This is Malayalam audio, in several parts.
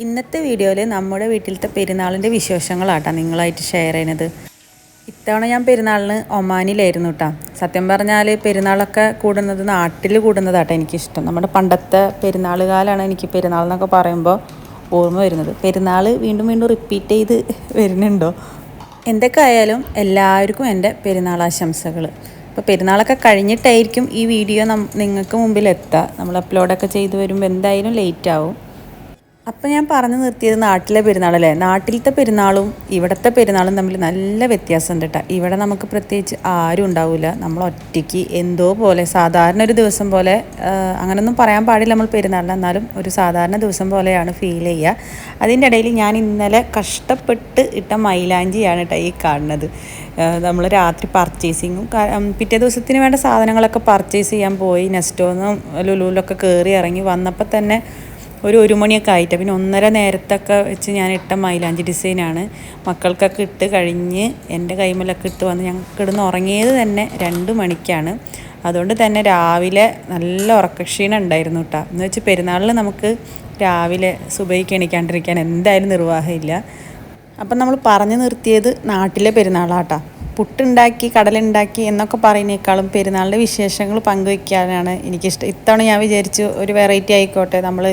ഇന്നത്തെ വീഡിയോയിൽ നമ്മുടെ വീട്ടിലത്തെ പെരുന്നാളിൻ്റെ വിശേഷങ്ങളാട്ടോ നിങ്ങളായിട്ട് ഷെയർ ചെയ്യുന്നത്. ഇത്തവണ ഞാൻ പെരുന്നാളിന് ഒമാനിലായിരുന്നു കേട്ടോ. സത്യം പറഞ്ഞാൽ പെരുന്നാളൊക്കെ കൂടുന്നത് നാട്ടിൽ കൂടുന്നതാട്ടോ എനിക്കിഷ്ടം. നമ്മുടെ പണ്ടത്തെ പെരുന്നാൾ കാലമാണ് എനിക്ക് പെരുന്നാൾ എന്നൊക്കെ പറയുമ്പോൾ ഓർമ്മ വരുന്നത്. പെരുന്നാൾ വീണ്ടും വീണ്ടും റിപ്പീറ്റ് ചെയ്ത് വരുന്നുണ്ടോ? എന്തൊക്കെ ആയാലും എല്ലാവർക്കും എൻ്റെ പെരുന്നാൾ ആശംസകൾ. ഇപ്പോൾ പെരുന്നാളൊക്കെ കഴിഞ്ഞിട്ടായിരിക്കും ഈ വീഡിയോ നിങ്ങൾക്ക് മുമ്പിൽ എത്തുക. നമ്മൾ അപ്ലോഡൊക്കെ ചെയ്ത് വരുമ്പോൾ എന്തായാലും ലേറ്റ് ആവും. അപ്പം ഞാൻ പറഞ്ഞു നിർത്തിയത് നാട്ടിലെ പെരുന്നാളല്ലേ. നാട്ടിലത്തെ പെരുന്നാളും ഇവിടുത്തെ പെരുന്നാളും തമ്മിൽ നല്ല വ്യത്യാസമുണ്ട് കേട്ടോ. ഇവിടെ നമുക്ക് പ്രത്യേകിച്ച് ആരും ഉണ്ടാവില്ല. നമ്മൾ ഒറ്റയ്ക്ക് എന്തോ പോലെ സാധാരണ ഒരു ദിവസം പോലെ, അങ്ങനെയൊന്നും പറയാൻ പാടില്ല നമ്മൾ പെരുന്നാളിന്, എന്നാലും ഒരു സാധാരണ ദിവസം പോലെയാണ് ഫീൽ ചെയ്യുക. അതിൻ്റെ ഇടയിൽ ഞാൻ ഇന്നലെ കഷ്ടപ്പെട്ട് ഇട്ട മൈലാഞ്ചിയാണ് കേട്ടോ ഈ കാണുന്നത്. നമ്മൾ രാത്രി പർച്ചേസിങ്ങും പിറ്റേ ദിവസത്തിന് വേണ്ട സാധനങ്ങളൊക്കെ പർച്ചേസ് ചെയ്യാൻ പോയി. നെസ്റ്റോന്നും ലുലുവിലൊക്കെ കയറി ഇറങ്ങി വന്നപ്പോൾ തന്നെ ഒരു മണിയൊക്കെ ആയിട്ട്, പിന്നെ 1:30 നേരത്തൊക്കെ വെച്ച് ഞാൻ ഇട്ട മൈലാഞ്ചി ഡിസൈനാണ്. മക്കൾക്കൊക്കെ ഇട്ട് കഴിഞ്ഞ് എൻ്റെ കൈമലൊക്കെ ഇട്ട് വന്ന് ഞങ്ങൾ കിടന്ന് ഉറങ്ങിയത് തന്നെ 2 മണിക്കാണ്. അതുകൊണ്ട് തന്നെ രാവിലെ നല്ല ഉറക്കക്ഷീണം ഉണ്ടായിരുന്നു കേട്ടോ. എന്ന് വെച്ച് പെരുന്നാളിൽ നമുക്ക് രാവിലെ സുബഹിക്ക് എണീക്കാണ്ടിരിക്കാൻ എന്തായാലും നിർവാഹമില്ല. അപ്പം നമ്മൾ പറഞ്ഞു നിർത്തിയത് നാട്ടിലെ പെരുന്നാളാട്ടോ. പുട്ടുണ്ടാക്കി കടലുണ്ടാക്കി എന്നൊക്കെ പറയുന്നേക്കാളും പെരുന്നാളിൻ്റെ വിശേഷങ്ങൾ പങ്കുവയ്ക്കാനാണ് എനിക്കിഷ്ടം. ഇത്തവണ ഞാൻ വിചാരിച്ചു ഒരു വെറൈറ്റി ആയിക്കോട്ടെ, നമ്മൾ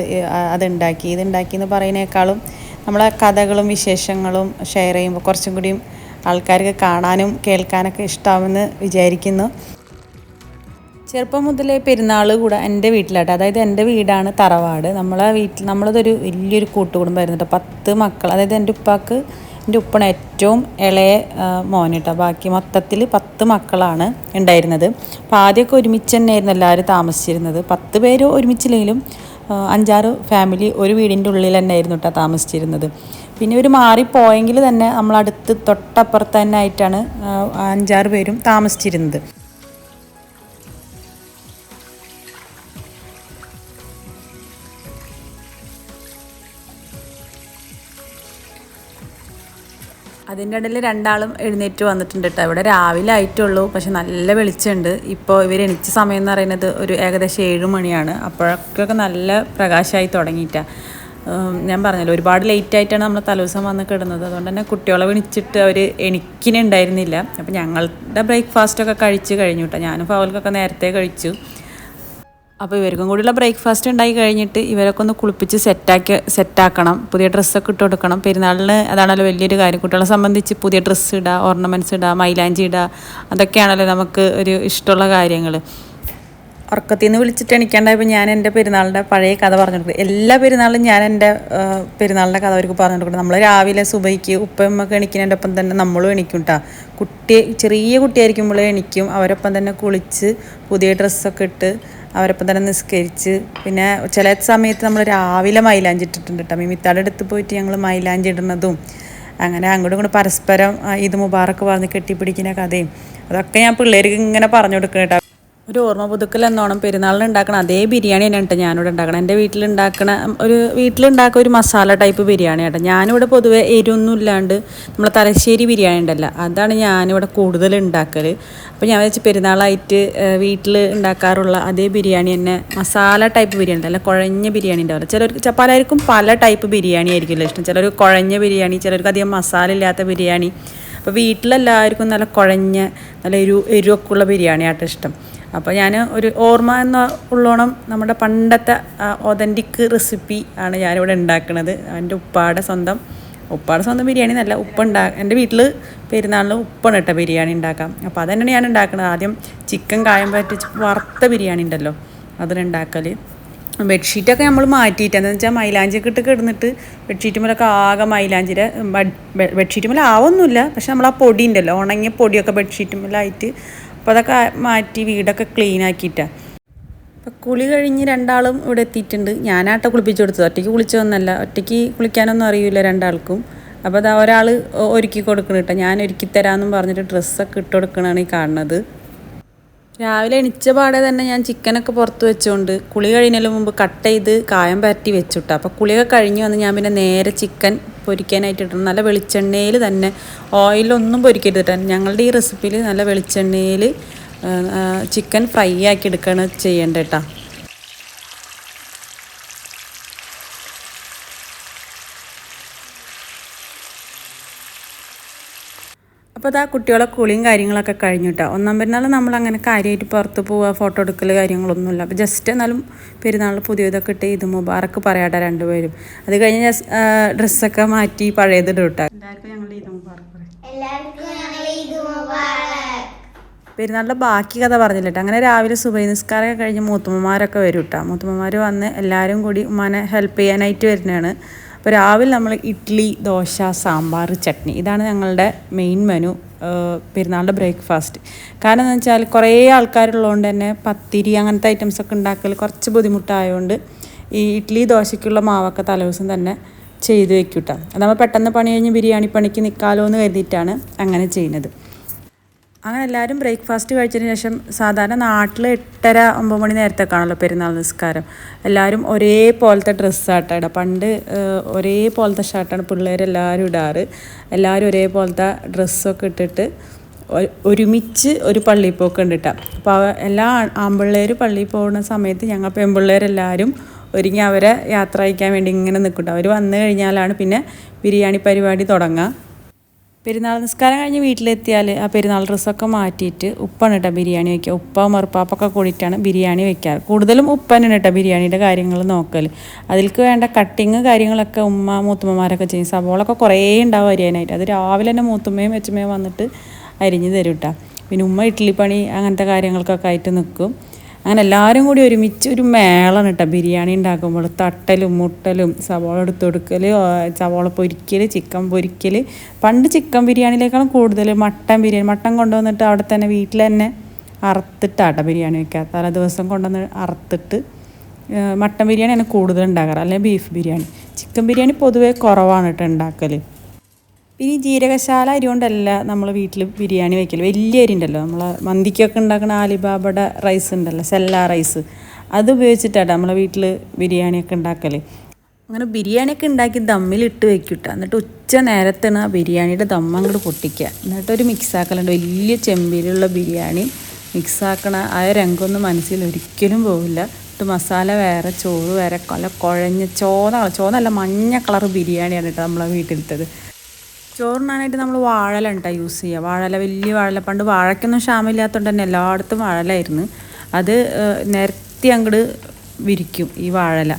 അതുണ്ടാക്കി ഇതുണ്ടാക്കി എന്ന് പറയുന്നേക്കാളും നമ്മളെ കഥകളും വിശേഷങ്ങളും ഷെയർ ചെയ്യുമ്പോൾ കുറച്ചും കൂടിയും ആൾക്കാർക്ക് കാണാനും കേൾക്കാനൊക്കെ ഇഷ്ടമാവുമെന്ന് വിചാരിക്കുന്നു. ചെറുപ്പം മുതലേ പെരുന്നാൾ കൂടെ എൻ്റെ വീട്ടിലാട്ടോ. അതായത് എൻ്റെ വീടാണ് തറവാട്. നമ്മളതൊരു വലിയൊരു കൂട്ടുകുടുംബമായിരുന്നു കേട്ടോ. 10 മക്കൾ. അതായത് എൻ്റെ ഉപ്പണ് ഏറ്റവും ഇളയ മോൻ കേട്ടോ. ബാക്കി മൊത്തത്തിൽ 10 മക്കളാണ് ഉണ്ടായിരുന്നത്. അപ്പോൾ ആദ്യമൊക്കെ ഒരുമിച്ച് തന്നെയായിരുന്നു എല്ലാവരും താമസിച്ചിരുന്നത്. 10 പേര് ഒരുമിച്ചില്ലെങ്കിലും 5-6 ഫാമിലി ഒരു വീടിൻ്റെ ഉള്ളിൽ തന്നെ ആയിരുന്നു കേട്ടോ താമസിച്ചിരുന്നത്. പിന്നെ ഒരു മാറിപ്പോയെങ്കിൽ തന്നെ നമ്മളടുത്ത് തൊട്ടപ്പുറത്ത് തന്നെ ആയിട്ടാണ് 5-6 പേരും താമസിച്ചിരുന്നത്. അതിൻ്റെ ഇടയിൽ 2 ആളും എഴുന്നേറ്റ് വന്നിട്ടുണ്ട് കേട്ടോ. ഇവിടെ രാവിലെ ആയിട്ടുള്ളൂ, പക്ഷെ നല്ല വെളിച്ചമുണ്ട്. ഇപ്പോൾ ഇവർ എണീച്ച സമയം എന്ന് പറയുന്നത് ഒരു ഏകദേശം 7 മണിയാണ്. അപ്പോഴൊക്കെ നല്ല പ്രകാശമായി തുടങ്ങിയിട്ടാണ്. ഞാൻ പറഞ്ഞല്ലോ, ഒരുപാട് ലേറ്റ് ആയിട്ടാണ് നമ്മൾ തലേദിവസം വന്ന് കിടന്നത്. അതുകൊണ്ട് തന്നെ കുട്ടികളെ വിളിച്ചിട്ട് അവർ എണീക്കുന്നുണ്ടായിരുന്നില്ല. അപ്പോൾ ഞങ്ങളുടെ ബ്രേക്ക്ഫാസ്റ്റൊക്കെ കഴിച്ച് കഴിഞ്ഞു കേട്ടോ. ഞാനും ഫൗൽക്കൊക്കെ നേരത്തെ കഴിച്ചു. അപ്പോൾ ഇവർക്കും കൂടിയുള്ള ബ്രേക്ക്ഫാസ്റ്റ് ഉണ്ടാക്കി കഴിഞ്ഞിട്ട് ഇവരൊക്കെ ഒന്ന് കുളിപ്പിച്ച് സെറ്റാക്കണം. പുതിയ ഡ്രസ്സൊക്കെ ഇട്ട് കൊടുക്കണം. പെരുന്നാളിന് അതാണല്ലോ വലിയൊരു കാര്യം. കുട്ടികളെ സംബന്ധിച്ച് പുതിയ ഡ്രസ്സ് ഇടുക, ഓർണമെൻറ്റ്സ് ഇടുക, മൈലാഞ്ചി ഇടുക, അതൊക്കെയാണല്ലോ നമുക്ക് ഒരു ഇഷ്ടമുള്ള കാര്യങ്ങൾ. ഉറക്കത്തിൽ നിന്ന് വിളിച്ചിട്ട് എണീക്കാണ്ടായപ്പോൾ ഞാൻ എൻ്റെ പെരുന്നാളിൻ്റെ പഴയ കഥ പറഞ്ഞു കൊടുക്കും. എല്ലാ പെരുന്നാളും ഞാൻ എൻ്റെ പെരുന്നാളിൻ്റെ കഥ അവർക്ക് പറഞ്ഞു കൊടുക്കും. നമ്മൾ രാവിലെ സുബഹിക്ക് ഉപ്പയമ്മക്ക് എണീക്കുന്നതിൻ്റെ ഒപ്പം തന്നെ നമ്മളും എണീക്കും കേട്ടോ. ചെറിയ കുട്ടിയായിരിക്കുമ്പോഴേ എണീക്കും. അവരൊപ്പം തന്നെ കുളിച്ച് പുതിയ ഡ്രസ്സൊക്കെ ഇട്ട് അവരൊപ്പം തന്നെ നിസ്കരിച്ച്, പിന്നെ ചില സമയത്ത് നമ്മൾ രാവിലെ മൈലാഞ്ചി ഇട്ടിട്ടുണ്ട് കേട്ടോ. മിമിത്താടെ അടുത്ത് പോയിട്ട് ഞങ്ങൾ മൈലാഞ്ചി ഇടുന്നതും അങ്ങനെ അങ്ങോട്ടും ഇങ്ങോട്ട് പരസ്പരം ഈദ് മുബാറക്ക് പറഞ്ഞ് കെട്ടിപ്പിടിക്കുന്ന കഥയും അതൊക്കെ ഞാൻ പിള്ളേർക്ക് ഇങ്ങനെ പറഞ്ഞു കൊടുക്കണം കേട്ടോ. ഒരു ഓർമ്മ പുതുക്കൽ എന്നോണം പെരുന്നാളിന് ഉണ്ടാക്കണം അതേ ബിരിയാണി തന്നെയാണ് കേട്ടോ ഞാനിവിടെ ഉണ്ടാക്കണം. എൻ്റെ വീട്ടിലുണ്ടാക്കുന്ന ഒരു മസാല ടൈപ്പ് ബിരിയാണി കേട്ടോ. ഞാനിവിടെ പൊതുവെ എരിവൊന്നും ഇല്ലാണ്ട് നമ്മളെ തലശ്ശേരി ബിരിയാണി ഉണ്ടല്ലോ, അതാണ് ഞാനിവിടെ കൂടുതൽ ഉണ്ടാക്കൽ. അപ്പോൾ ഞാൻ വെച്ച് പെരുന്നാളായിട്ട് വീട്ടിൽ ഉണ്ടാക്കാറുള്ള അതേ ബിരിയാണി തന്നെ, മസാല ടൈപ്പ് ബിരിയാണി ഉണ്ടല്ലോ, കുഴഞ്ഞ ബിരിയാണി ഉണ്ടാവില്ല. പലർക്കും പല ടൈപ്പ് ബിരിയാണി ആയിരിക്കുമല്ലോ ഇഷ്ടം. ചിലർ കുഴഞ്ഞ ബിരിയാണി, ചിലർക്ക് അധികം മസാല ഇല്ലാത്ത ബിരിയാണി. അപ്പോൾ വീട്ടിലെല്ലാവർക്കും നല്ല കുഴഞ്ഞ നല്ല എരിവൊക്കെ ഉള്ള ബിരിയാണിയാട്ടോ ഇഷ്ടം. അപ്പോൾ ഞാൻ ഒരു ഓർമ്മ എന്ന ഉള്ളോണം നമ്മുടെ പണ്ടത്തെ ഒതൻറ്റിക് റെസിപ്പി ആണ് ഞാനിവിടെ ഉണ്ടാക്കുന്നത്. എൻ്റെ ഉപ്പാടെ സ്വന്തം ബിരിയാണി എന്നല്ല, എൻ്റെ വീട്ടിൽ പെരുന്നാളിൽ ഉപ്പാണ് കേട്ടോ ബിരിയാണി ഉണ്ടാക്കാം. അപ്പോൾ അതന്നെയാണ് ഞാൻ ഉണ്ടാക്കുന്നത്. ആദ്യം ചിക്കൻ കായം പറ്റിച്ച് വറുത്ത ബിരിയാണി ഉണ്ടല്ലോ അതിനുണ്ടാക്കൽ. ബെഡ്ഷീറ്റൊക്കെ നമ്മൾ മാറ്റിയിട്ട് എന്താണെന്ന് വെച്ചാൽ മൈലാഞ്ചിയൊക്കെ ഇട്ട് കിടന്നിട്ട് ബെഡ്ഷീറ്റുമേലൊക്കെ ആകെ മൈലാഞ്ചിയുടെ ബെഡ്ഷീറ്റുമേൽ ആവൊന്നുമില്ല, പക്ഷെ നമ്മൾ ആ പൊടി ഉണ്ടല്ലോ, ഉണങ്ങിയ പൊടിയൊക്കെ ബെഡ്ഷീറ്റുമേലായിട്ട്, അപ്പോൾ അതൊക്കെ മാറ്റി വീടൊക്കെ ക്ലീൻ ആക്കിയിട്ടാണ്. അപ്പോൾ കുളി കഴിഞ്ഞ് 2 ആളും ഇവിടെ എത്തിയിട്ടുണ്ട്. ഞാനാട്ടോ കുളിപ്പിച്ച് കൊടുത്തത്, ഒറ്റയ്ക്ക് കുളിച്ചതൊന്നല്ല. ഒറ്റയ്ക്ക് കുളിക്കാനൊന്നും അറിയില്ല 2 ആൾക്കും. അപ്പോൾ അതാ ഒരാൾ ഒരുക്കി കൊടുക്കണം കേട്ടോ. ഞാൻ ഒരുക്കി തരാമെന്നും പറഞ്ഞിട്ട് ഡ്രസ്സൊക്കെ ഇട്ട് കൊടുക്കണതാണ് ഈ കാണുന്നത്. രാവിലെ എണിച്ച പാടെ തന്നെ ഞാൻ ചിക്കനൊക്കെ പുറത്ത് വെച്ചുകൊണ്ട് കുളി കഴിയുന്നതിന് മുമ്പ് കട്ട് ചെയ്ത് കായം പരട്ടി വെച്ചുട്ടോ. അപ്പോൾ കുളിയൊക്കെ കഴിഞ്ഞ് വന്ന് ഞാൻ പിന്നെ നേരെ ചിക്കൻ പൊരിക്കാനായിട്ട് ഇട്ടു. നല്ല വെളിച്ചെണ്ണയിൽ തന്നെ, ഓയിലൊന്നും പൊരിക്കരുത് കേട്ടോ. ഞങ്ങളുടെ ഈ റെസിപ്പിയിൽ നല്ല വെളിച്ചെണ്ണയിൽ ചിക്കൻ ഫ്രൈ ആക്കി എടുക്കുകയാണ് ചെയ്യേണ്ടത് കേട്ടോ. അപ്പോൾ അതാ കുട്ടികളെ കുളിയും കാര്യങ്ങളൊക്കെ കഴിഞ്ഞു കേട്ടോ. ഒന്നാം പെരുന്നാൾ നമ്മളങ്ങനെ കാര്യമായിട്ട് പുറത്ത് പോവുക, ഫോട്ടോ എടുക്കൽ കാര്യങ്ങളൊന്നുമില്ല. അപ്പോൾ ജസ്റ്റ് എന്നാലും പെരുന്നാൾ പുതിയതൊക്കെ ഇട്ട് ഇത് മുബാറക്ക് പറയാട്ടെ രണ്ടുപേരും. അത് കഴിഞ്ഞ് ഡ്രസ്സൊക്കെ മാറ്റി പഴയതിട്ട് കേട്ടോ. എല്ലാവർക്കും ഞങ്ങൾ ഇത് മുബാറക്ക് പെരുന്നാളിൻ്റെ ബാക്കി കഥ പറഞ്ഞില്ല കേട്ടോ. അങ്ങനെ രാവിലെ സുബഹി നിസ്കാരമൊക്കെ കഴിഞ്ഞ് മൂത്തുമ്മമാരൊക്കെ വരും കേട്ടോ. മൂത്തുമ്മമാർ വന്ന് എല്ലാവരും കൂടി ഉമ്മാനെ ഹെൽപ്പ് ചെയ്യാനായിട്ട് വരുന്നതാണ്. അപ്പോൾ രാവിലെ നമ്മൾ ഇഡ്ഡലി, ദോശ, സാമ്പാർ, ചട്നി, ഇതാണ് ഞങ്ങളുടെ മെയിൻ മെനു പെരുന്നാളിൻ്റെ ബ്രേക്ക്ഫാസ്റ്റ്. കാരണം എന്ന് വെച്ചാൽ കുറേ ആൾക്കാരുള്ളതുകൊണ്ട് തന്നെ പത്തിരി അങ്ങനത്തെ ഐറ്റംസൊക്കെ ഉണ്ടാക്കൽ കുറച്ച് ബുദ്ധിമുട്ടായതുകൊണ്ട് ഈ ഇഡ്ഡലി ദോശയ്ക്കുള്ള മാവൊക്കെ തലേദിവസം തന്നെ ചെയ്ത് വെക്കും കേട്ടോ. അത് നമ്മൾ പെട്ടെന്ന് പണി കഴിഞ്ഞ് ബിരിയാണി പണിക്ക് നിൽക്കാമല്ലോ എന്ന് കരുതിയിട്ടാണ് അങ്ങനെ ചെയ്യുന്നത്. അങ്ങനെ എല്ലാവരും ബ്രേക്ക്ഫാസ്റ്റ് കഴിച്ചതിന് ശേഷം സാധാരണ നാട്ടിൽ 8:30-9 മണി നേരത്തേക്കാണല്ലോ പെരുന്നാൾ നിസ്കാരം. എല്ലാവരും ഒരേപോലത്തെ ഡ്രസ്സാട്ടോ ഇടുക. പണ്ട് ഒരേപോലത്തെ ഷർട്ടാണ് പിള്ളേരെല്ലാവരും ഇടാറ്. എല്ലാവരും ഒരേപോലത്തെ ഡ്രസ്സൊക്കെ ഇട്ടിട്ട് ഒരുമിച്ച് ഒരു പള്ളിയിൽ പോക്ക് ഉണ്ട് കേട്ടോ. അപ്പോൾ എല്ലാ ആൺപിള്ളേർ പള്ളിയിൽ പോകുന്ന സമയത്ത് ഞങ്ങൾ പെൺപിള്ളേരെല്ലാവരും ഒരുങ്ങി അവരെ യാത്ര അയക്കാൻ വേണ്ടി ഇങ്ങനെ നിൽക്കട്ടോ. അവർ വന്നു കഴിഞ്ഞാലാണ് പിന്നെ ബിരിയാണി പരിപാടി തുടങ്ങുക. പെരുന്നാൾ നിസ്കാരം കഴിഞ്ഞ് വീട്ടിലെത്തിയാൽ ആ പെരുന്നാൾ ഡ്രസ്സൊക്കെ മാറ്റിയിട്ട് ഉപ്പാണ് കേട്ടോ ബിരിയാണി വയ്ക്കുക. ഉപ്പ മറുപ്പാപ്പൊക്കെ കൂടിയിട്ടാണ് ബിരിയാണി വയ്ക്കാറ്. കൂടുതലും ഉപ്പനാണ് കേട്ടോ ബിരിയാണിയുടെ കാര്യങ്ങൾ നോക്കൽ. അതിലേക്ക് വേണ്ട കട്ടിങ് കാര്യങ്ങളൊക്കെ മൂത്തുമ്മമാരൊക്കെ ചെയ്യും. സവോളൊക്കെ കുറേ ഉണ്ടാവും അരിയാനായിട്ട്. അത് രാവിലെ തന്നെ മൂത്തുമ്മയും വെച്ചുമ്മയും വന്നിട്ട് അരിഞ്ഞ് തരും കേട്ടോ. പിന്നെ ഉമ്മ ഇഡ്ഡലി പണി അങ്ങനത്തെ കാര്യങ്ങൾക്കൊക്കെ ആയിട്ട് നിൽക്കും. അങ്ങനെ എല്ലാവരും കൂടി ഒരുമിച്ച് ഒരു മേളാണ് കേട്ടോ ബിരിയാണി ഉണ്ടാക്കുമ്പോൾ. തട്ടലും മുട്ടലും സവോള എടുത്ത് കൊടുക്കൽ, സവോള പൊരിക്കൽ, ചിക്കൻ പൊരിക്കൽ. പണ്ട് ചിക്കൻ ബിരിയാണിയിലേക്കാളും കൂടുതൽ മട്ടൻ കൊണ്ടുവന്നിട്ട് അവിടെ തന്നെ വീട്ടിൽ തന്നെ അറുത്തിട്ടാട്ടോ ബിരിയാണി വയ്ക്കുക. തലേ ദിവസം കൊണ്ടുവന്ന് അറുത്തിട്ട് മട്ടൻ ബിരിയാണിയാണ് കൂടുതൽ ഉണ്ടാക്കാറ്, അല്ലെങ്കിൽ ബീഫ് ബിരിയാണി. ചിക്കൻ ബിരിയാണി പൊതുവേ കുറവാണ് കേട്ടോ ഉണ്ടാക്കൽ. പിന്നെ ഈ ജീരകശാല അരി കൊണ്ടല്ല നമ്മൾ വീട്ടിൽ ബിരിയാണി വയ്ക്കൽ. വലിയ അരി ഉണ്ടല്ലോ, നമ്മൾ മന്തിക്കൊക്കെ ഉണ്ടാക്കുന്ന ആലിബാബയുടെ റൈസ് ഉണ്ടല്ലോ, സെല്ല റൈസ്, അത് ഉപയോഗിച്ചിട്ടാണ് നമ്മളെ വീട്ടിൽ ബിരിയാണിയൊക്കെ ഉണ്ടാക്കൽ. അങ്ങനെ ബിരിയാണിയൊക്കെ ഉണ്ടാക്കി ദമ്മിലിട്ട് വെക്കിട്ട. എന്നിട്ട് ഉച്ച നേരത്താണ് ആ ബിരിയാണിയുടെ ദമ്മ അങ്ങോട്ട് പൊട്ടിക്കുക. എന്നിട്ടൊരു മിക്സാക്കലുണ്ട്. വലിയ ചെമ്പിലുള്ള ബിരിയാണി മിക്സാക്കണ ആ രംഗമൊന്നും മനസ്സിൽ ഒരിക്കലും പോവില്ല. എന്നിട്ട് മസാല വേറെ, ചോറ് വേറെ, കുഴഞ്ഞ ചോന്നല്ല മഞ്ഞ കളർ ബിരിയാണിയാണ് കേട്ടോ നമ്മളെ വീട്ടിലത്തത്. ചോറിനാനായിട്ട് നമ്മൾ വാഴല കേട്ടോ യൂസ് ചെയ്യുക. വാഴല, വലിയ വാഴല. പണ്ട് വാഴയ്ക്കൊന്നും ക്ഷാമമില്ലാത്തതുകൊണ്ട് തന്നെ എല്ലായിടത്തും വാഴലായിരുന്നു. അത് നിരത്തി അങ്ങോട്ട് വിരിക്കും ഈ വാഴല.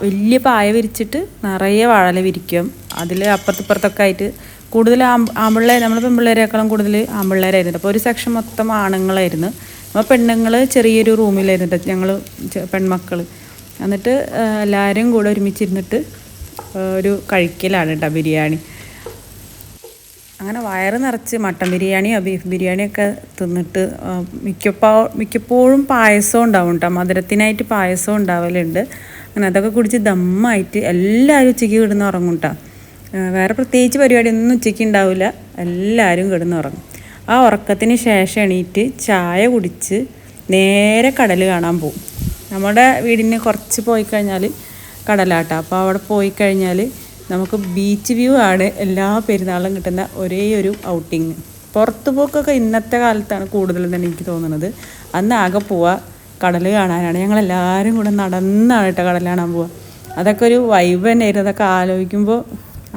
വലിയ പായ വിരിച്ചിട്ട് നിറയെ വാഴല വിരിക്കും. അതിൽ അപ്പുറത്തിപ്പുറത്തൊക്കെ ആയിട്ട് കൂടുതൽ ആൺപിള്ളേർ, നമ്മൾ പെൺപിള്ളേരെക്കാളും കൂടുതൽ ആൺപിള്ളേരായിരുന്നു. അപ്പോൾ ഒരു സെക്ഷൻ മൊത്തം ആണുങ്ങളായിരുന്നു. അപ്പോൾ പെണ്ണുങ്ങൾ ചെറിയൊരു റൂമിലായിരുന്നു ഞങ്ങൾ പെൺമക്കൾ. എന്നിട്ട് എല്ലാവരും കൂടെ ഒരുമിച്ചിരുന്നിട്ട് ഒരു കഴിക്കലാണ് കേട്ടോ ബിരിയാണി. അങ്ങനെ വയറ് നിറച്ച് മട്ടൻ ബിരിയാണിയോ ബീഫ് ബിരിയാണിയൊക്കെ തിന്നിട്ട് മിക്കപ്പോഴും പായസം ഉണ്ടാവും കേട്ടോ. മധുരത്തിനായിട്ട് പായസം ഉണ്ടാവലുണ്ട്. അങ്ങനെ അതൊക്കെ കുടിച്ച് ദമ്മായിട്ട് എല്ലാവരും ഉച്ചയ്ക്ക് കിടന്ന് ഉറങ്ങും കേട്ടോ. വേറെ പ്രത്യേകിച്ച് പരിപാടിയൊന്നും ഉച്ചയ്ക്ക് ഉണ്ടാവില്ല. എല്ലാവരും കിടന്നുറങ്ങും. ആ ഉറക്കത്തിന് ശേഷം എണീറ്റ് ചായ കുടിച്ച് നേരെ കടൽ കാണാൻ പോകും. നമ്മുടെ വീടിന് കുറച്ച് പോയി കഴിഞ്ഞാൽ കടലാട്ടോ. അപ്പോൾ അവിടെ പോയി കഴിഞ്ഞാൽ നമുക്ക് ബീച്ച് വ്യൂ ആണ് എല്ലാ പെരുന്നാളും കിട്ടുന്ന ഒരേ ഒരു ഔട്ടിങ്. പുറത്തു പോക്കൊക്കെ ഇന്നത്തെ കാലത്താണ് കൂടുതലും തന്നെ എനിക്ക് തോന്നുന്നത്. അന്ന് ആകെ പോവുക കടൽ കാണാനാണ്. ഞങ്ങളെല്ലാവരും കൂടെ നടന്നാണ് കേട്ടോ കടൽ കാണാൻ പോവുക. അതൊക്കെ ഒരു വൈബ് തന്നെയായിരുന്നു. അതൊക്കെ ആലോചിക്കുമ്പോൾ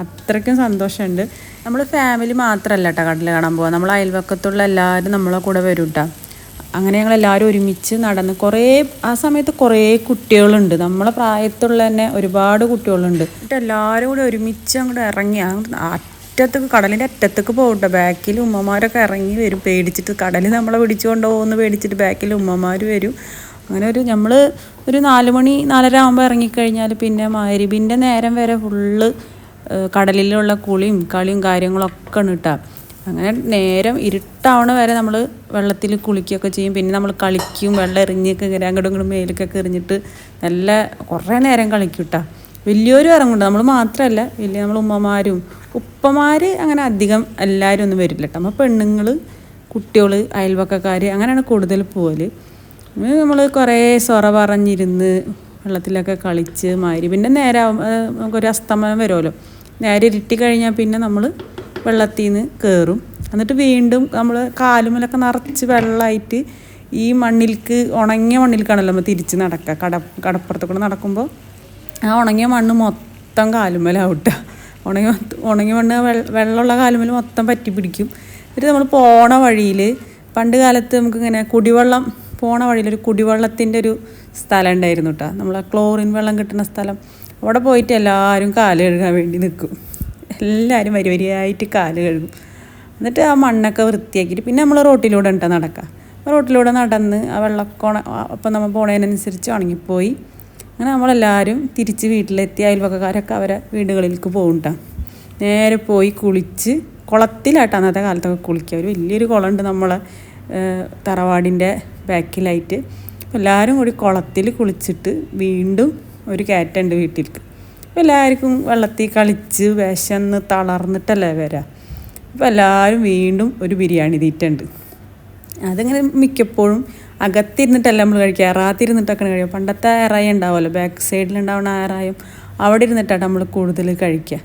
അത്രയ്ക്കും സന്തോഷമുണ്ട്. നമ്മൾ ഫാമിലി മാത്രമല്ല കേട്ടോ കടൽ കാണാൻ പോവുക. നമ്മൾ അയൽവക്കത്തുള്ള എല്ലാവരും നമ്മളെ കൂടെ വരും കേട്ടോ. അങ്ങനെ ഞങ്ങളെല്ലാവരും ഒരുമിച്ച് നടന്ന് ആ സമയത്ത് കുറേ കുട്ടികളുണ്ട്. നമ്മളെ പ്രായത്തുള്ള തന്നെ ഒരുപാട് കുട്ടികളുണ്ട്. എന്നിട്ട് എല്ലാവരും കൂടെ ഒരുമിച്ച് അങ്ങോട്ട് ഇറങ്ങി അറ്റത്തേക്ക്, കടലിൻ്റെ അറ്റത്തേക്ക് പോകട്ടെ. ബാക്കിൽ ഉമ്മമാരൊക്കെ ഇറങ്ങി വരും പേടിച്ചിട്ട്. കടൽ നമ്മളെ പിടിച്ചു കൊണ്ടുപോകുമെന്ന് പേടിച്ചിട്ട് ബാക്കിൽ ഉമ്മമാർ വരും. അങ്ങനെ നമ്മൾ ഒരു 4 മണി 4:30 ആകുമ്പോൾ ഇറങ്ങിക്കഴിഞ്ഞാൽ പിന്നെ മഗ്‌രിബിൻ്റെ നേരം വരെ ഫുള്ള് കടലിലുള്ള കുളിയും കളിയും കാര്യങ്ങളൊക്കെ ആണ് കേട്ടോ. അങ്ങനെ നേരം ഇരുട്ടാവണ വരെ നമ്മൾ വെള്ളത്തിൽ കുളിക്കുകയൊക്കെ ചെയ്യും. പിന്നെ നമ്മൾ കളിക്കും, വെള്ളം എറിഞ്ഞൊക്കെ അങ്ങോട്ടും ഇങ്ങോട്ടും മേലേക്കൊക്കെ എറിഞ്ഞിട്ട് നല്ല കുറേ നേരം കളിക്കും കേട്ടോ. വലിയൊരു ഇറങ്ങുന്നുണ്ട്. നമ്മൾ മാത്രമല്ല, നമ്മൾ ഉമ്മമാരും ഉപ്പമാർ അങ്ങനെ അധികം എല്ലാവരും ഒന്നും വരില്ല കേട്ടോ. നമ്മൾ പെണ്ണുങ്ങൾ, കുട്ടികൾ, അയൽവക്കക്കാർ അങ്ങനെയാണ് കൂടുതൽ പോകൽ. നമ്മൾ കുറേ സൊറ പറഞ്ഞിരുന്ന് വെള്ളത്തിലൊക്കെ കളിച്ച് മഗ്‌രിബിൻ്റെ നേരം നമുക്കൊരു അസ്തമനം വരുമല്ലോ. നേരെ ഇരുട്ടി കഴിഞ്ഞാൽ പിന്നെ നമ്മൾ വെള്ളത്തിൽ നിന്ന് കയറും. എന്നിട്ട് വീണ്ടും നമ്മൾ കാലുമലൊക്കെ നിറച്ച് വെള്ളമായിട്ട് ഈ മണ്ണിലേക്ക്, ഉണങ്ങിയ മണ്ണിലേക്കാണല്ലോ നമ്മൾ തിരിച്ച് നടക്കുക. കടപ്പുറത്ത് കൂടെ നടക്കുമ്പോൾ ആ ഉണങ്ങിയ മണ്ണ് മൊത്തം കാലുമലാവട്ടെ. ഉണങ്ങിയ മണ്ണ് വെള്ളമുള്ള കാലുമൽ മൊത്തം പറ്റി പിടിക്കും. ഇത് നമ്മൾ പോണ വഴിയിൽ പണ്ട് കാലത്ത് നമുക്കിങ്ങനെ കുടിവെള്ളം പോണ വഴിയിലൊരു കുടിവെള്ളത്തിൻ്റെ ഒരു സ്ഥലം ഉണ്ടായിരുന്നു കേട്ടോ. നമ്മൾ ക്ലോറിൻ വെള്ളം കിട്ടുന്ന സ്ഥലം. അവിടെ പോയിട്ട് എല്ലാവരും കാല് കഴുകാൻ വേണ്ടി നിൽക്കും. എല്ലാവരും വരി വരിയായിട്ട് കാല് കഴുകും. എന്നിട്ട് ആ മണ്ണൊക്കെ വൃത്തിയാക്കിയിട്ട് പിന്നെ നമ്മൾ റോട്ടിലൂടെ ഉണ്ടാ നടക്കുക. റോട്ടിലൂടെ നടന്ന് ആ വെള്ളമൊക്കെ അപ്പം നമ്മൾ പോണതിനനുസരിച്ച് ഉണങ്ങിപ്പോയി. അങ്ങനെ നമ്മളെല്ലാവരും തിരിച്ച് വീട്ടിലെത്തി. അയൽവക്കക്കാരൊക്കെ അവരെ വീടുകളിലേക്ക് പോകും കേട്ടോ. നേരെ പോയി കുളിച്ച് കുളത്തിലാട്ടോ അന്നത്തെ കാലത്തൊക്കെ കുളിക്കുക. ഒരു വലിയൊരു കുളമുണ്ട് നമ്മളെ തറവാടിൻ്റെ ബാക്കിലായിട്ട്. എല്ലാവരും കൂടി കുളത്തിൽ കുളിച്ചിട്ട് വീണ്ടും ഒരു കയറ്റുണ്ട് വീട്ടിലേക്ക്. അപ്പോൾ എല്ലാവർക്കും വെള്ളത്തിൽ കളിച്ച് വിശന്ന് തളർന്നിട്ടല്ലേ വരാം. അപ്പോൾ എല്ലാവരും വീണ്ടും ഒരു ബിരിയാണി തീറ്റുണ്ട്. അതിങ്ങനെ മിക്കപ്പോഴും അകത്തിരുന്നിട്ടല്ല നമ്മൾ കഴിക്കുക, എറാത്തിരുന്നിട്ടൊക്കെ കഴിക്കുക. പണ്ടത്തെ എറായി ഉണ്ടാവുമല്ലോ, ബാക്ക് സൈഡിലുണ്ടാവുന്ന എറായും അവിടെ ഇരുന്നിട്ടാണ് നമ്മൾ കൂടുതൽ കഴിക്കുക.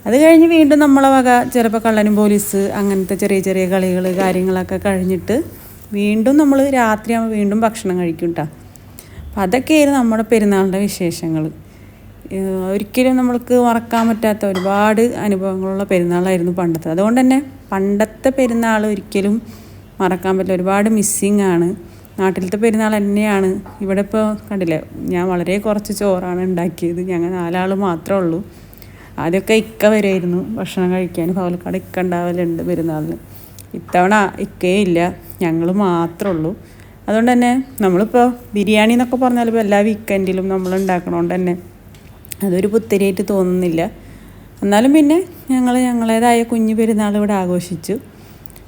അത് കഴിഞ്ഞ് വീണ്ടും നമ്മളെ വക ചിലപ്പോൾ കള്ളനും പോലീസ് അങ്ങനത്തെ ചെറിയ ചെറിയ കളികൾ കാര്യങ്ങളൊക്കെ കഴിഞ്ഞിട്ട് വീണ്ടും നമ്മൾ രാത്രിയാകുമ്പോൾ വീണ്ടും ഭക്ഷണം കഴിക്കും കേട്ടോ. അപ്പം അതൊക്കെയായിരുന്നു നമ്മുടെ പെരുന്നാളിൻ്റെ വിശേഷങ്ങൾ. ഒരിക്കലും നമ്മൾക്ക് മറക്കാൻ പറ്റാത്ത ഒരുപാട് അനുഭവങ്ങളുള്ള പെരുന്നാളായിരുന്നു പണ്ടത്തെ. അതുകൊണ്ട് തന്നെ പണ്ടത്തെ പെരുന്നാൾ ഒരിക്കലും മറക്കാൻ പറ്റില്ല. ഒരുപാട് മിസ്സിങ് ആണ്. നാട്ടിലത്തെ പെരുന്നാൾ തന്നെയാണ്. ഇവിടെ ഇപ്പോൾ കണ്ടില്ലേ, ഞാൻ വളരെ കുറച്ച് ചോറാണ് ഉണ്ടാക്കിയത്. ഞങ്ങൾ 4 ആൾ മാത്രമേ ഉള്ളൂ. ആദ്യമൊക്കെ ഇക്ക വരുമായിരുന്നു ഭക്ഷണം കഴിക്കാൻ. പാലക്കാട് ഇക്ക ഉണ്ടാവലുണ്ട് പെരുന്നാളിന്. ഇത്തവണ ഇക്കേ ഇല്ല, ഞങ്ങൾ മാത്രമേ ഉള്ളൂ. അതുകൊണ്ട് തന്നെ നമ്മളിപ്പോൾ ബിരിയാണി എന്നൊക്കെ പറഞ്ഞാൽ ഇപ്പോൾ എല്ലാ വീക്കെൻഡിലും നമ്മൾ ഉണ്ടാക്കണോണ്ട് തന്നെ അതൊരു പുത്തരിയായിട്ട് തോന്നുന്നില്ല. എന്നാലും പിന്നെ ഞങ്ങളേതായ കുഞ്ഞു പെരുന്നാൾ ഇവിടെ ആഘോഷിച്ചു.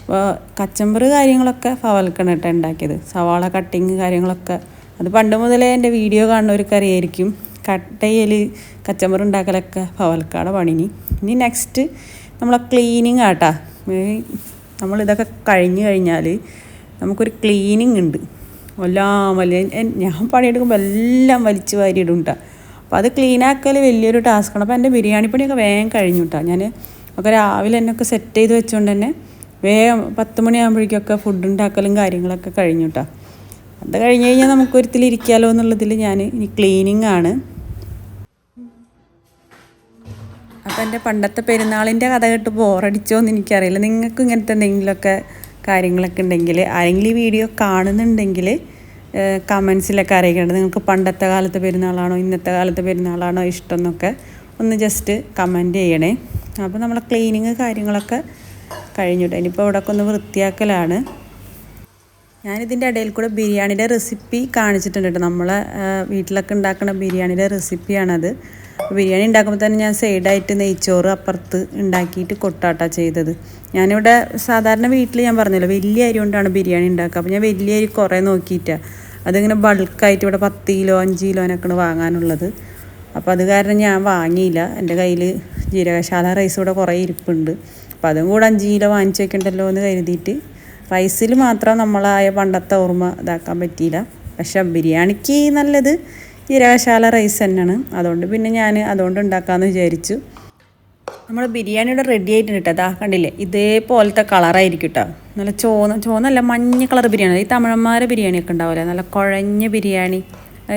അപ്പോൾ കച്ചമ്പർ കാര്യങ്ങളൊക്കെ ഫവൽക്കാണ് കേട്ടോ ഉണ്ടാക്കിയത്. സവാള കട്ടിങ് കാര്യങ്ങളൊക്കെ അത് പണ്ട് മുതലേ എൻ്റെ വീഡിയോ കാണുന്നവർക്ക് അറിയായിരിക്കും. കട്ട് ചെയ്യൽ കച്ചമ്പർ ഉണ്ടാക്കലൊക്കെ ഫവൽക്കാടെ പണിനി. ഇനി നെക്സ്റ്റ് നമ്മളെ ക്ലീനിങ് ആട്ടാ. നമ്മളിതൊക്കെ കഴിഞ്ഞ് കഴിഞ്ഞാൽ നമുക്കൊരു ക്ലീനിങ് ഉണ്ട്. ഞാൻ പണിയെടുക്കുമ്പോൾ എല്ലാം വലിച്ച് വാരിയിടും കേട്ടോ. അപ്പോൾ അത് ക്ലീനാക്കൽ വലിയൊരു ടാസ്ക്കാണ്. അപ്പോൾ എൻ്റെ ബിരിയാണി പണിയൊക്കെ വേഗം കഴിഞ്ഞു കേട്ടോ. ഞാൻ ഒക്കെ രാവിലെ എന്നൊക്കെ സെറ്റ് ചെയ്ത് വെച്ചുകൊണ്ട് തന്നെ വേഗം 10 മണിയാകുമ്പോഴേക്കൊക്കെ ഫുഡ് ഉണ്ടാക്കലും കാര്യങ്ങളൊക്കെ കഴിഞ്ഞു കേട്ടോ. അത് കഴിഞ്ഞ് കഴിഞ്ഞാൽ നമുക്കൊരുത്തിലിരിക്കാമല്ലോ എന്നുള്ളതിൽ ഞാൻ ഇനി ക്ലീനിങ് ആണ്. അപ്പോൾ എൻ്റെ പണ്ടത്തെ പെരുന്നാളിൻ്റെ കഥ കേട്ട് ബോറടിച്ചോ എന്ന് എനിക്കറിയില്ല. നിങ്ങൾക്ക് ഇങ്ങനത്തെ എന്തെങ്കിലുമൊക്കെ കാര്യങ്ങളൊക്കെ ഉണ്ടെങ്കിൽ, ആരെങ്കിലും ഈ വീഡിയോ കാണുന്നുണ്ടെങ്കിൽ കമൻസിലൊക്കെ അറിയിക്കേണ്ടത്. നിങ്ങൾക്ക് പണ്ടത്തെ കാലത്തെ പെരുന്നാളാണോ ഇന്നത്തെ കാലത്തെ പെരുന്നാളാണോ ഇഷ്ടം എന്നൊക്കെ ഒന്ന് ജസ്റ്റ് കമൻറ്റ് ചെയ്യണേ. അപ്പോൾ നമ്മളെ ക്ലീനിങ് കാര്യങ്ങളൊക്കെ കഴിഞ്ഞിട്ട് ഇനിയിപ്പോൾ ഇവിടെയൊക്കെ ഒന്ന് വൃത്തിയാക്കലാണ്. ഞാനിതിൻ്റെ ഇടയിൽ കൂടെ ബിരിയാണിയുടെ റെസിപ്പി കാണിച്ചിട്ടുണ്ട് കേട്ടോ. നമ്മളെ വീട്ടിലൊക്കെ ഉണ്ടാക്കുന്ന ബിരിയാണിയുടെ റെസിപ്പിയാണത്. ബിരിയാണി ഉണ്ടാക്കുമ്പോൾ തന്നെ ഞാൻ സൈഡായിട്ട് നെയ്ച്ചോറ് അപ്പുറത്ത് ഉണ്ടാക്കിയിട്ട് കൊട്ടാട്ടാ ചെയ്തത്. ഞാനിവിടെ സാധാരണ വീട്ടിൽ ഞാൻ പറഞ്ഞല്ലോ വലിയ അരി കൊണ്ടാണ് ബിരിയാണി ഉണ്ടാക്കുക. അപ്പോൾ ഞാൻ വലിയ അരി കുറേ നോക്കിയിട്ടാണ് അതിങ്ങനെ ബൾക്കായിട്ട് ഇവിടെ 10 കിലോ 5 കിലോനൊക്കെയാണ് വാങ്ങാനുള്ളത്. അപ്പോൾ അത് കാരണം ഞാൻ വാങ്ങിയില്ല. എൻ്റെ കയ്യിൽ ജീരകശാല റൈസ് ഇവിടെ കുറേ ഇരിപ്പുണ്ട്. അപ്പോൾ അതും കൂടെ 5 കിലോ വാങ്ങിച്ച് വെക്കണ്ടല്ലോ എന്ന് കരുതിയിട്ട് റൈസിൽ മാത്രം നമ്മളായ പണ്ടത്തെ ഓർമ്മ ഇതാക്കാൻ പറ്റിയില്ല. പക്ഷെ ബിരിയാണിക്ക് നല്ലത് ജീരകശാല റൈസ് തന്നെയാണ്. അതുകൊണ്ട് പിന്നെ ഞാൻ അതുകൊണ്ട് ഉണ്ടാക്കാമെന്ന് വിചാരിച്ചു. നമ്മുടെ ബിരിയാണിയുടെ റെഡി ആയിട്ടുണ്ട് കേട്ടോ. അതാ കണ്ടില്ലേ, ഇതേപോലത്തെ കളറായിരിക്കും കേട്ടോ. നല്ല ചോന്നല്ല മഞ്ഞ കളർ ബിരിയാണി. ഈ തമിഴന്മാരെ ബിരിയാണിയൊക്കെ ഉണ്ടാവില്ലേ, നല്ല കുഴഞ്ഞ ബിരിയാണി.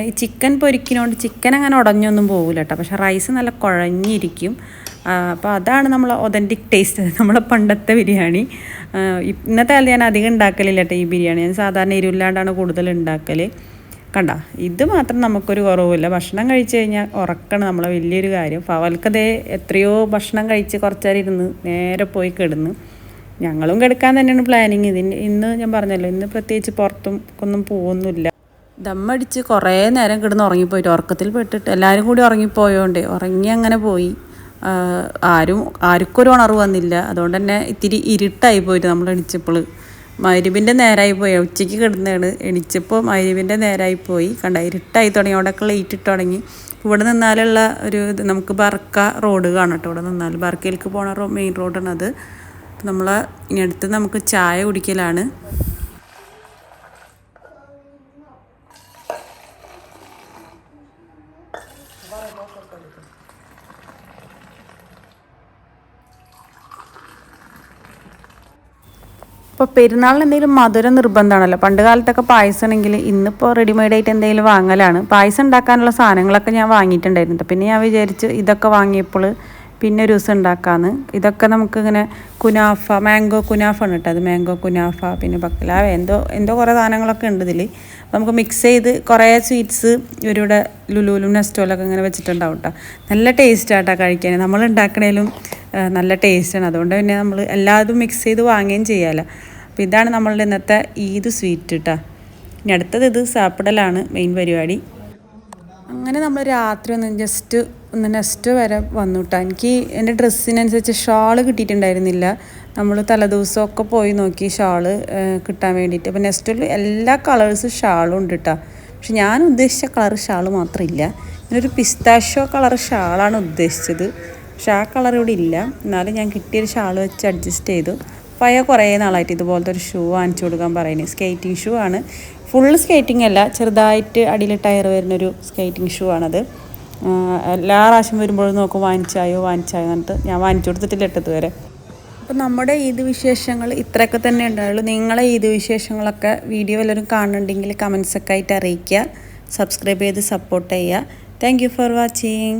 ഈ ചിക്കൻ പൊരിക്കുന്നതുകൊണ്ട് ചിക്കൻ അങ്ങനെ ഉടഞ്ഞൊന്നും പോകില്ല കേട്ടോ. പക്ഷേ റൈസ് നല്ല കുഴഞ്ഞിരിക്കും. അപ്പോൾ അതാണ് നമ്മളെ ഒതൻറ്റിക് ടേസ്റ്റ്, നമ്മളെ പണ്ടത്തെ ബിരിയാണി. ഇന്നത്തെ കാലത്ത് ഞാൻ അധികം ഉണ്ടാക്കലില്ല കേട്ടോ ഈ ബിരിയാണി. ഞാൻ സാധാരണ എരിവില്ലാണ്ടാണ് കൂടുതൽ ഉണ്ടാക്കൽ. കണ്ട, ഇത് മാത്രം നമുക്കൊരു കുറവുമില്ല. ഭക്ഷണം കഴിച്ച് കഴിഞ്ഞാൽ ഉറക്കണം നമ്മളെ വലിയൊരു കാര്യം. ഫവൽക്കതേ എത്രയോ ഭക്ഷണം കഴിച്ച് കുറച്ചേരം ഇരുന്ന് നേരെ പോയി കിടന്ന്. ഞങ്ങളും കിടക്കാൻ തന്നെയാണ് പ്ലാനിങ്. ഇന്ന് ഞാൻ പറഞ്ഞല്ലോ, ഇന്ന് പ്രത്യേകിച്ച് പുറത്തൊന്നും പോകുന്നില്ല. ദമ്മടിച്ച് കുറേ നേരം കിടന്ന് ഉറങ്ങിപ്പോയിട്ട് ഉറക്കത്തിൽ പെട്ടിട്ട് എല്ലാവരും കൂടി ഉറങ്ങിപ്പോയോണ്ടേ ഉറങ്ങി അങ്ങനെ പോയി. ആർക്കൊരു ഉണർവ് വന്നില്ല. അതുകൊണ്ട് തന്നെ ഇത്തിരി ഇരുട്ടായി പോയിട്ട് നമ്മൾ എണിച്ചപ്പോൾ മഗ്‌രിബിൻ്റെ നേരമായി പോയി. ഉച്ചയ്ക്ക് കിടന്നാണ് എണിച്ചപ്പോൾ മഗ്‌രിബിൻ്റെ നേരമായി പോയി. കണ്ട, ഇരുട്ടായി തുടങ്ങി. അവിടെയൊക്കെ ലൈറ്റ് ഇട്ട് തുടങ്ങി. ഇവിടെ നിന്നാലുള്ള ഒരു ഇത് നമുക്ക് ബർക്ക റോഡ് കാണാം കേട്ടോ. ഇവിടെ നിന്നാൽ ബർക്കയിലേക്ക് പോണ മെയിൻ റോഡാണത്. നമ്മൾ ഇനി അടുത്ത് നമുക്ക് ചായ കുടിക്കലാണ്. ഇപ്പോൾ പെരുന്നാളിന് എന്തെങ്കിലും മധുരം നിർബന്ധമാണല്ലോ. പണ്ട് കാലത്തൊക്കെ പായസം ആണെങ്കിൽ ഇന്നിപ്പോൾ റെഡിമെയ്ഡായിട്ട് എന്തെങ്കിലും വാങ്ങലാണ്. പായസം ഉണ്ടാക്കാനുള്ള സാധനങ്ങളൊക്കെ ഞാൻ വാങ്ങിയിട്ടുണ്ടായിരുന്നു. പിന്നെ ഞാൻ വിചാരിച്ചു ഇതൊക്കെ വാങ്ങിയപ്പോൾ പിന്നെ ഒരു ദിവസം ഉണ്ടാക്കാമെന്ന്. ഇതൊക്കെ നമുക്കിങ്ങനെ കുനാഫ, മാംഗോ കുനാഫാണ് കേട്ടോ. അത് മാംഗോ കുനാഫ, പിന്നെ ബക്ലാവ, എന്തോ കുറേ സാധനങ്ങളൊക്കെ ഉണ്ട് ഇതിൽ. നമുക്ക് മിക്സ് ചെയ്ത് കുറേ സ്വീറ്റ്സ് ഇവരിവിടെ ലുലുവിലും നെസ്റ്റോലൊക്കെ ഇങ്ങനെ വെച്ചിട്ടുണ്ടാവും കേട്ടോ. നല്ല ടേസ്റ്റാട്ടോ കഴിക്കാൻ. നമ്മൾ ഉണ്ടാക്കണേലും നല്ല ടേസ്റ്റാണ്. അതുകൊണ്ട് തന്നെ നമ്മൾ എല്ലാതും മിക്സ് ചെയ്ത് വാങ്ങുകയും ചെയ്യാമല്ലോ. അപ്പോൾ ഇതാണ് നമ്മളുടെ ഇന്നത്തെ ഈദ് സ്വീറ്റ് കേട്ടോ. ഇനി അടുത്തത് ഇത് സാപ്പിടലാണ് മെയിൻ പരിപാടി. അങ്ങനെ നമ്മൾ രാത്രി ഒന്ന് നെക്സ്റ്റ് വരെ വന്നു കേട്ടോ. എനിക്ക് എൻ്റെ ഡ്രസ്സിനനുസരിച്ച് ഷാള് കിട്ടിയിട്ടുണ്ടായിരുന്നില്ല. നമ്മൾ തലേദിവസമൊക്കെ പോയി നോക്കി ഷാള് കിട്ടാൻ വേണ്ടിയിട്ട്. അപ്പോൾ നെക്സ്റ്റിൽ എല്ലാ കളേഴ്സ് ഷാളും ഉണ്ട് കേട്ടോ. പക്ഷെ ഞാൻ ഉദ്ദേശിച്ച കളർ ഷാള് മാത്രമില്ല. ഞാനൊരു പിസ്താഷ്യോ കളർ ഷാളാണ് ഉദ്ദേശിച്ചത്. പക്ഷെ ആ കളർ ഇവിടെ ഇല്ല. എന്നാലും ഞാൻ കിട്ടിയൊരു ഷാള് വെച്ച് അഡ്ജസ്റ്റ് ചെയ്തു. കുറേ നാളായിട്ട് ഇതുപോലത്തെ ഒരു ഷൂ വാങ്ങിച്ചു കൊടുക്കാൻ പറയുന്നത്. സ്കേറ്റിംഗ് ഷൂ ആണ്. ഫുൾ സ്കേറ്റിംഗ് അല്ല, ചെറുതായിട്ട് അടിയിൽ ടയർ വരുന്നൊരു സ്കേറ്റിംഗ് ഷൂ ആണത്. എല്ലാ പ്രാവശ്യം വരുമ്പോഴും നോക്കും വാങ്ങിച്ചായോ എന്നിട്ട് ഞാൻ വാങ്ങിച്ചു കൊടുത്തിട്ടില്ല ഇതുവരെ. അപ്പോൾ നമ്മുടെ ഈദ് വിശേഷങ്ങൾ ഇത്രയൊക്കെ തന്നെ ഉണ്ടാവുള്ളൂ. നിങ്ങളെ ഈദ് വിശേഷങ്ങളൊക്കെ വീഡിയോ എല്ലാവരും കാണുന്നുണ്ടെങ്കിൽ കമൻസൊക്കെ ആയിട്ട് അറിയിക്കുക. സബ്സ്ക്രൈബ് ചെയ്ത് സപ്പോർട്ട് ചെയ്യുക. Thank you for watching.